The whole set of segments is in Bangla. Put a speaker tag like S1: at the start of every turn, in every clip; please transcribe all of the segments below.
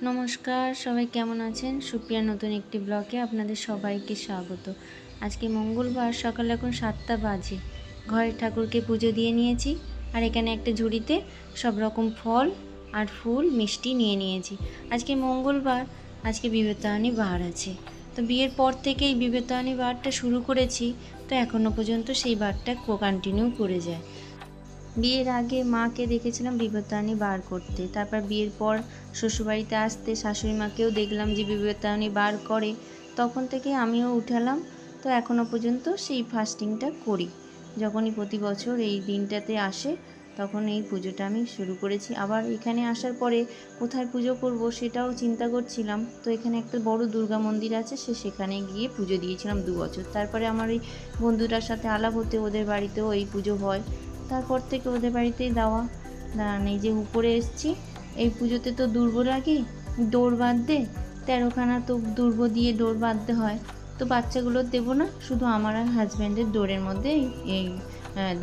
S1: নমস্কার, সবাই কেমন আছেন? সুপ্রিয়ার নতুন একটি ব্লগে আপনাদের সবাইকে স্বাগত। আজকে মঙ্গলবার, সকাল এখন 7টা বাজে। ঘরের ঠাকুরকে পুজো দিয়ে নিয়েছি, আর এখানে একটা ঝুড়িতে সব রকম ফল আর ফুল মিষ্টি নিয়ে নিয়েছি। আজকে মঙ্গলবার, আজকে বিবেতায়নী বার আছে। তো বিয়ের পর থেকেই বিবেতায়নী বারটা শুরু করেছি, তো এখনও পর্যন্ত সেই বারটা কন্টিনিউ করে যায়। বিয়ের আগে মাকে দেখেছিলাম বিপত্তায়নী বার করতে, তারপর বিয়ের পর শ্বশুরবাড়িতে আসতে শাশুড়ি মাকেও দেখলাম যে বিপত্তায়নী বার করে, তখন থেকে আমিও উঠালাম। তো এখনও পর্যন্ত সেই ফাস্টিংটা করি। যখনই প্রতি বছর এই দিনটাতে আসে তখন এই পুজোটা আমি শুরু করেছি। আবার এখানে আসার পরে কোথায় পুজো করব সেটাও চিন্তা করছিলাম। তো এখানে একটা বড় দুর্গা মন্দির আছে, সেখানে গিয়ে পুজো দিয়েছিলাম 2 বছর। তারপরে আমার এই বন্ধুটার সাথে আলাপ হতে ওদের বাড়িতেও এই পুজো হয়, তারপর থেকে ওদের বাড়িতেই দেওয়া। দাঁড়ান, এই যে উপরে এসছি, এই পুজোতে তো দুর্ব লাগে, দৌড় বাঁধতে 13খানা তো দুর্ব দিয়ে দৌড় বাঁধতে হয়। তো বাচ্চাগুলোর দেবো না, শুধু আমার আর হাজব্যান্ডের দৌড়ের মধ্যে এই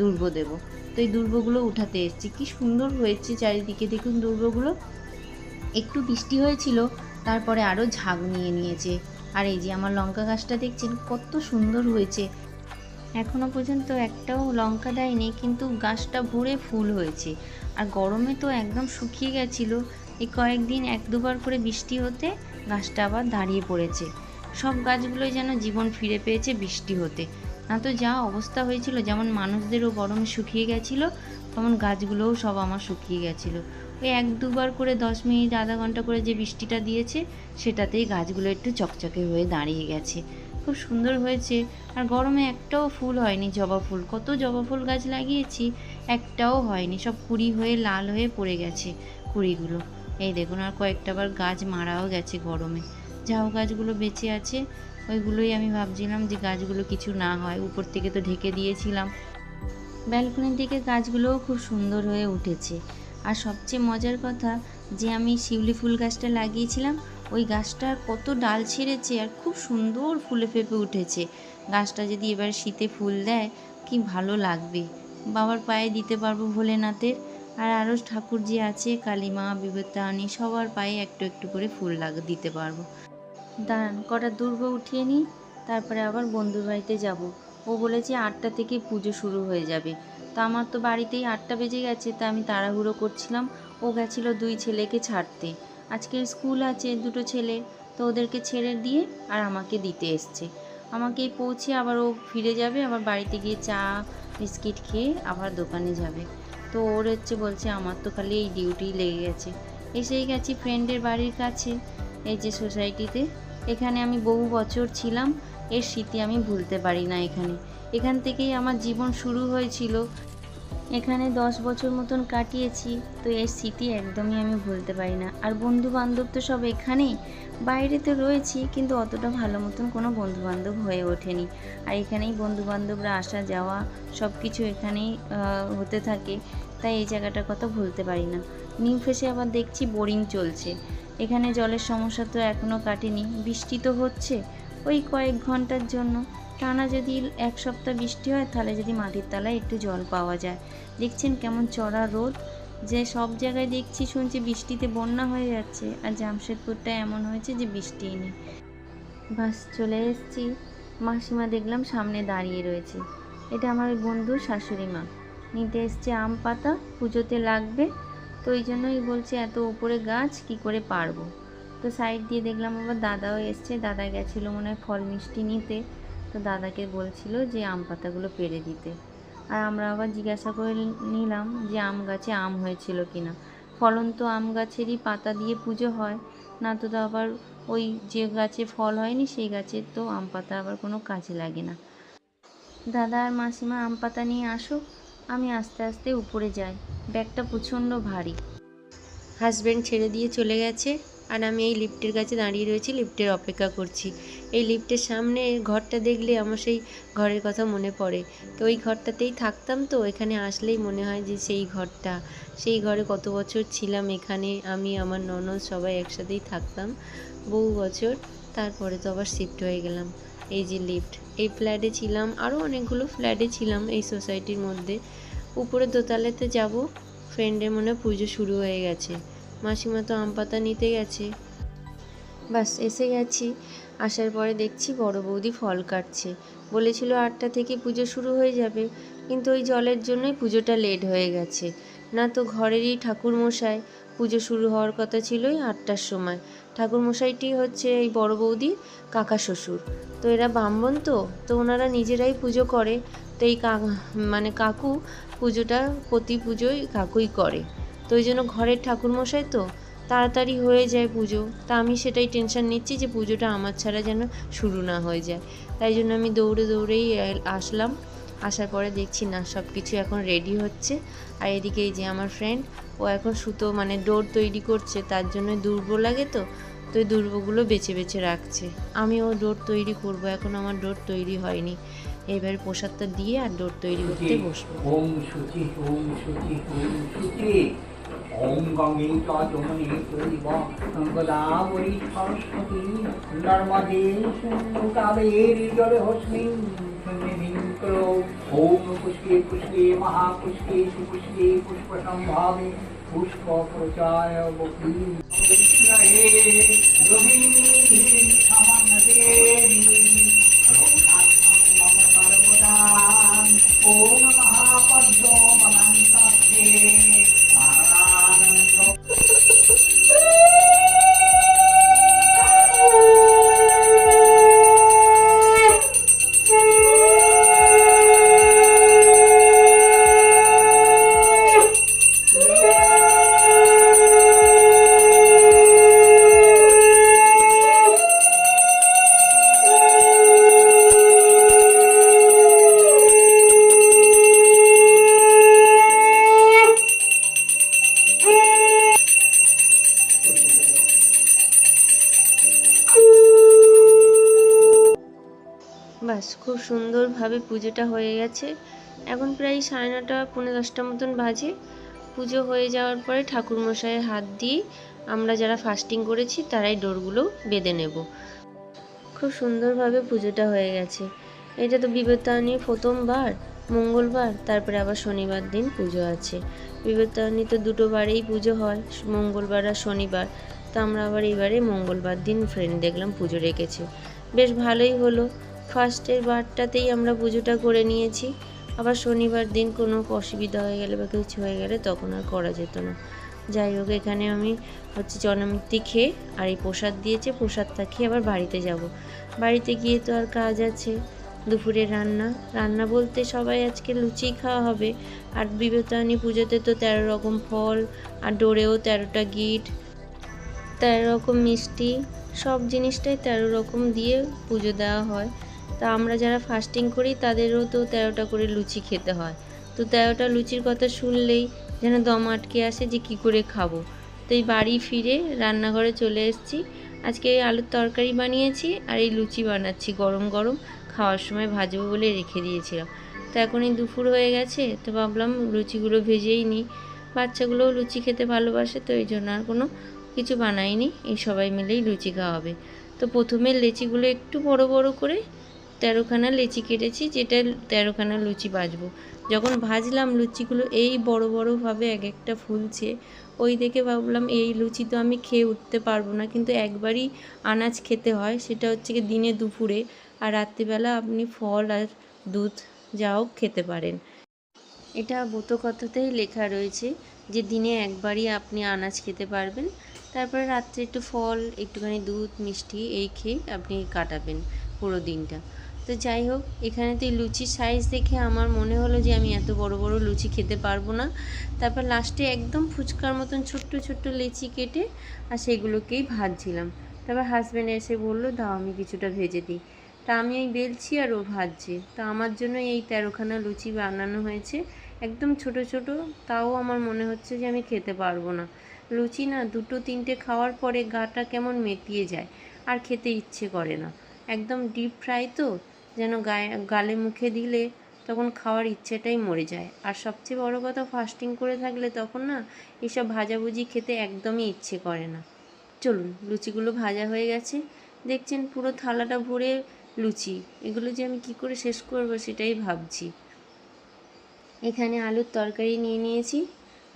S1: দুর্ব দেবো। তো এই দুর্বগুলো উঠাতে এসছি। কি সুন্দর হয়েছে চারিদিকে, দেখুন দুর্বগুলো। একটু বৃষ্টি হয়েছিল, তারপরে আরও ঝাঁক নিয়ে নিয়েছে। আর এই যে আমার লঙ্কা গাছটা দেখছেন কত সুন্দর হয়েছে। এখনও পর্যন্ত একটাও লঙ্কা দেয়নি, কিন্তু গাছটা ভরে ফুল হয়েছে। আর গরমে তো একদম শুকিয়ে গেছিলো। এই কয়েকদিন 1-2বার করে বৃষ্টি হতে গাছটা আবার দাঁড়িয়ে পড়েছে। সব গাছগুলোই যেন জীবন ফিরে পেয়েছে বৃষ্টি হতে। না তো যা অবস্থা হয়েছিল, যেমন মানুষদেরও গরমে শুকিয়ে গেছিলো, তেমন গাছগুলোও সব আমার শুকিয়ে গেছিলো। ওই 1-2বার করে 10 মিনিট আধা ঘন্টা করে যে বৃষ্টিটা দিয়েছে, সেটাতেই গাছগুলো একটু চকচকে হয়ে দাঁড়িয়ে গেছে। খুব সুন্দর হয়েছে। আর গরমে একটাও ফুল হয়নি, জবা ফুল। কত জবা ফুল গাছ লাগিয়েছি, একটাও হয়নি, সব কুঁড়ি হয়ে লাল হয়ে পড়ে গেছে কুঁড়িগুলো। এই দেখুন, আর কয়েকটা বার গাছ মারাও গেছে গরমে। ঝাউ গাছগুলো বেঁচে আছে, ওইগুলোই আমি ভাবছিলাম যে গাছগুলো কিছু না হয়। উপর থেকে তো ঢেকে দিয়েছিলাম। ব্যালকনির দিকে গাছগুলোও খুব সুন্দর হয়ে উঠেছে। আর সবচেয়ে মজার কথা যে আমি শিউলি ফুল গাছটা লাগিয়েছিলাম, ওই গাছটা কত ডাল ছেড়েছে আর খুব সুন্দর ফুলে ফেঁপে উঠেছে। গাছটা যদি এবার শীতে ফুল দেয় কি ভালো লাগবে। বাবার পায়ে দিতে পারবো ভোলেনাথের, আর আরও ঠাকুর যে আছে কালীমা, বিপত্তায়নী, সবার পায়ে একটু একটু করে ফুল দিতে পারবো। দাঁড়ান, কটা দুর্ব উঠিয়ে নিই, তারপরে আবার বন্ধুর বাড়িতে যাব। ও বলেছে 8টা থেকে পুজো শুরু হয়ে যাবে। তো আমার তো বাড়িতেই 8টা বেজে গেছে, তা আমি তাড়াহুড়ো করছিলাম। ও গেছিলো 2 ছেলেকে ছাড়তে। আজকে স্কুল আছে 2টো ছেলে, তো ওদেরকে ছেড়ে দিয়ে আর আমাকে দিতে এসছে। আমাকেই পৌঁছে আবার ও ফিরে যাবে, আবার বাড়িতে গিয়ে চা বিস্কিট খেয়ে আবার দোকানে যাবে। তো ওর বলছে আমার তো খালি এই ডিউটি লেগে গেছে। এসেই গেছি ফ্রেন্ডের বাড়ির কাছে, এই যে সোসাইটিতে। এখানে আমি বহু বছর ছিলাম, এর স্মৃতি আমি ভুলতে পারি না। এখান থেকেই আমার জীবন শুরু হয়েছিল। এখানে 10 বছর মতন কাটিয়েছি, তো এর স্মৃতি একদমই আমি ভুলতে পারি না। আর বন্ধু বান্ধব তো সব এখানেই। বাইরে তো রয়েছি, কিন্তু অতটা ভালো মতন কোনো বন্ধু বান্ধব হয়ে ওঠেনি। আর এখানেই বন্ধু বান্ধবরা আসা যাওয়া সব কিছু এখানেই হতে থাকে, তাই এই জায়গাটার কথা ভুলতে পারি না। নিউ ফেসে আবার দেখছি বোরিং চলছে। এখানে জলের সমস্যা তো এখনও কাটেনি। বৃষ্টি তো হচ্ছে ওই কয়েক ঘন্টার জন্য। টানা যদি 1 সপ্তাহ বৃষ্টি হয়, তাহলে যদি মাটির তলায় একটু জল পাওয়া যায়। দেখছেন কেমন চড়া রোদ, যে সব জায়গায় দেখছি শুনছি বৃষ্টিতে বন্যা হয়ে যাচ্ছে, আর জামশেদপুরটা এমন হয়েছে যে বৃষ্টিই নেই। বাস চলে এসেছি। মাসিমা দেখলাম সামনে দাঁড়িয়ে রয়েছে। এটা আমার ওই বন্ধুর শাশুড়ি মা। নিতে এসছে আম পাতা, পুজোতে লাগবে। তো ওই জন্যই বলছে এত উপরে গাছ কি করে পারবো। তো সাইড দিয়ে দেখলাম আবার দাদাও এসছে। দাদা গেছিলো মনে হয় ফল মিষ্টি নিতে, তো দাদাকে বলছিল যে আম পাতাগুলো পেড়ে দিতে। আর আমরা আবার জিজ্ঞাসা করে নিলাম যে আম গাছে আম হয়েছিল কিনা। ফলন্ত আম গাছেরই পাতা দিয়ে পুজো হয়, না তো আবার ওই যে গাছে ফল হয়নি সেই গাছের তো আম পাতা আবার কোনো কাজে লাগে না। দাদা আর মাসিমা আম পাতা নিয়ে আসুক, আমি আস্তে আস্তে উপরে যাই। ব্যাগটা প্রচণ্ড ভারী। হাজব্যান্ড ছেড়ে দিয়ে চলে গেছে, আর আমি এই লিফটের কাছে দাঁড়িয়ে রয়েছি, লিফটের অপেক্ষা করছি। এই লিফটের সামনে ঘরটা দেখলে আমার সেই ঘরের কথা মনে পড়ে। তো ওই ঘরটাতেই থাকতাম, তো এখানে আসলেই মনে হয় যে সেই ঘরটা, সেই ঘরে কত বছর ছিলাম। এখানে আমি, আমার ননদ সবাই একসাথেই থাকতাম বহু বছর। তারপরে তো আবার শিফট হয়ে গেলাম। এই যে লিফট, এই ফ্ল্যাটে ছিলাম, আরও অনেকগুলো ফ্ল্যাটে ছিলাম এই সোসাইটির মধ্যে। উপরে দোতলাতে যাব, ফ্রেন্ডের মনে পুজো শুরু হয়ে গেছে। মাসিমা তো আম পাতা নিতে গেছে। বাস এসে গেছি। আসার পরে দেখছি বড় বৌদি ফল কাটছে। বলেছিল 8টা থেকে পুজো শুরু হয়ে যাবে, কিন্তু ওই জলের জন্যই পুজোটা লেট হয়ে গেছে। না তো ঘরেরই ঠাকুরমশাই, পুজো শুরু হওয়ার কথা ছিলই 8টার সময়। ঠাকুরমশাইটি হচ্ছে এই বড় বৌদির কাকা শ্বশুর। তো এরা ব্রাহ্মণ, তো ওনারা নিজেরাই পুজো করে। তো এই মানে কাকু পুজোটা প্রতি পুজোই কাকুই করে। তো ওই জন্য ঘরের ঠাকুরমশাই তো তাড়াতাড়ি হয়ে যায় পুজো। তা আমি সেটাই টেনশন নিচ্ছি যে পুজোটা আমার ছাড়া যেন শুরু না হয়ে যায়। তাই জন্য আমি দৌড়েই আসলাম। আসার পরে দেখছি না, সব কিছু এখন রেডি হচ্ছে। আর এদিকে এই যে আমার ফ্রেন্ড, ও এখন সুতো মানে ডোর তৈরি করছে, তার জন্য দুর্বো লাগে তো ওই দুর্বোগুলো বেছে বেছে রাখছে। আমিও ডোর তৈরি করব, এখন আমার ডোর তৈরি হয়নি। এবার প্রসাদটা দিয়ে আর ডোর তৈরি করতে বসবো।
S2: ওম শুচি ওম শুচি ওম শুচি ওম গঙ্গে চ যমুনে চৈব গদাবরী সরস্বতী নর্মদে সিন্ধু কাবেরী জলহস্মিন সন্নিধিং কুরু ওম পুষ্পে পুষ্পে মহাপুষ্পে সুপুষ্পে পুষ্পসম্ভাবে পুষ্প প্রচায় বকি হে যোগিনী সমানদেবী রঘুনাথং মম সর্বদা ওম মহাপদ্মবনান্তস্তে আনন্দ।
S1: বাস খুব সুন্দরভাবে পুজোটা হয়ে গেছে। এখন প্রায় 9:30 পৌনে 10টা মতন বাজে। পুজো হয়ে যাওয়ার পরে ঠাকুরমশাইয়ের হাত দিয়ে আমরা যারা ফাস্টিং করেছি তারাই ডোরগুলো বেঁধে নেব। খুব সুন্দরভাবে পুজোটা হয়ে গেছে। এটা তো বিপত্তারিণীর প্রথমবার, মঙ্গলবার, তারপরে আবার শনিবার দিন পুজো আছে। বিপত্তারিণী তো 2টো বারেই পুজো হয়, মঙ্গলবার আর শনিবার। তো আমরা আবার এবারে মঙ্গলবার দিন ফ্রেন্ড দেখলাম পুজো রেখেছে, বেশ ভালোই হলো। ফার্স্টের বারটাতেই আমরা পুজোটা করে নিয়েছি। আবার শনিবার দিন কোনো অসুবিধা হয়ে গেলে বা কিছু হয়ে গেলে তখন আর করা যেত না। যাই হোক, এখানে আমি হচ্ছে জনমুক্তি খেয়ে আর এই প্রসাদ দিয়েছে, প্রসাদটা খেয়ে আবার বাড়িতে যাব। বাড়িতে গিয়ে তো আর কাজ আছে, দুপুরে রান্না বলতে সবাই আজকে লুচি খাওয়া হবে। আর বিপত্তারিণী পুজোতে তো 13 রকম ফল, আর ডোরেও 13টা গিট, 13 রকম মিষ্টি, সব জিনিসটাই 13 রকম দিয়ে পুজো দেওয়া হয়। তা আমরা যারা ফাস্টিং করি তাদেরও তো 13টা করে লুচি খেতে হয়। তো 13টা লুচির কথা শুনলেই যেন দম আটকে আসে যে কী করে খাবো। তো এই বাড়ি ফিরে রান্নাঘরে চলে এসেছি। আজকে আলুর তরকারি বানিয়েছি আর এই লুচি বানাচ্ছি, গরম গরম খাওয়ার সময় ভাজবো বলে রেখে দিয়েছিলাম। তো এখন এই দুপুর হয়ে গেছে, তো ভাবলাম লুচিগুলো ভেজেই নিই। বাচ্চাগুলোও লুচি খেতে ভালোবাসে, তো এই জন্য আর কোনো কিছু বানাইনি, এই সবাই মিলেই লুচি খাওয়াবে। তো প্রথমে লেচিগুলো একটু বড় বড় করে 13খানা লেচি কেটেছি, যেটা 13খানা লুচি ভাজবো। যখন ভাজলাম লুচিগুলো এই বড় বড়ভাবে এক একটা ফুলছে, ওই দেখে ভাবলাম এই লুচি তো আমি খেয়ে উঠতে পারবো না, কিন্তু একবারই আনাজ খেতে হয়, সেটা হচ্ছে কি দিনে দুপুরে, আর রাত্রিবেলা আপনি ফল আর দুধ যাও খেতে পারেন। এটা ব্রতকথাতেই লেখা রয়েছে যে দিনে একবারই আপনি আনাজ খেতে পারবেন, তারপরে রাত্রে একটু ফল, একটুখানি দুধ, মিষ্টি এই খেয়ে আপনি কাটাবেন পুরো দিনটা। তো যাই হোক, এখানে তো এই লুচির সাইজ দেখে আমার মনে হলো যে আমি এত বড় বড় লুচি খেতে পারবো না। তারপর লাস্টে একদম ফুচকার মতন ছোট্ট ছোট্ট লেচি কেটে আর সেগুলোকেই ভাজছিলাম। তারপর হাজব্যান্ড এসে বললো দাও আমি কিছুটা ভেজে দিই। তা আমি এই বেলছি আর ও ভাজছে। তো আমার জন্য এই 13খানা লুচি বানানো হয়েছে, একদম ছোট ছোট। তাও আমার মনে হচ্ছে যে আমি খেতে পারবো না। লুচি না 2-3টে খাওয়ার পরে গাটা কেমন মেটিয়ে যায়, আর খেতে ইচ্ছে করে না। একদম ডিপ ফ্রাই তো, যেন গালে মুখে দিলে তখন খাওয়ার ইচ্ছেটাই মরে যায়। আর সবচেয়ে বড় কথা, ফাস্টিং করে থাকলে তখন না এসব ভাজাভুজি খেতে একদমই ইচ্ছে করে না। চলুন, লুচিগুলো ভাজা হয়ে গেছে, দেখছেন পুরো থালাটা ভরে লুচি। এগুলো যে আমি কী করে শেষ করব সেটাই ভাবছি। এখানে আলুর তরকারি নিয়ে নিয়েছি,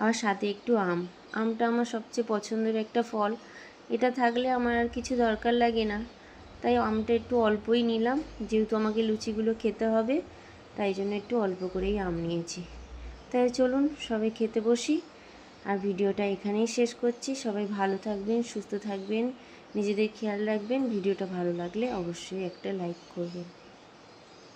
S1: আর সাথে একটু আমটা আমার সবচেয়ে পছন্দের একটা ফল। এটা থাকলে আমার আর কিছু দরকার লাগে না, তাই আমটা একটু অল্পই নিলাম, যেহেতু আমাকে লুচিগুলো খেতে হবে তাই জন্য একটু অল্প করেই আম নিয়েছি। তাই চলুন সবাই খেতে বসি। আর ভিডিওটা এখানেই শেষ করছি। সবাই ভালো থাকবেন, সুস্থ থাকবেন, নিজেদের খেয়াল রাখবেন। ভিডিওটা ভালো লাগলে অবশ্যই একটা লাইক করবেন।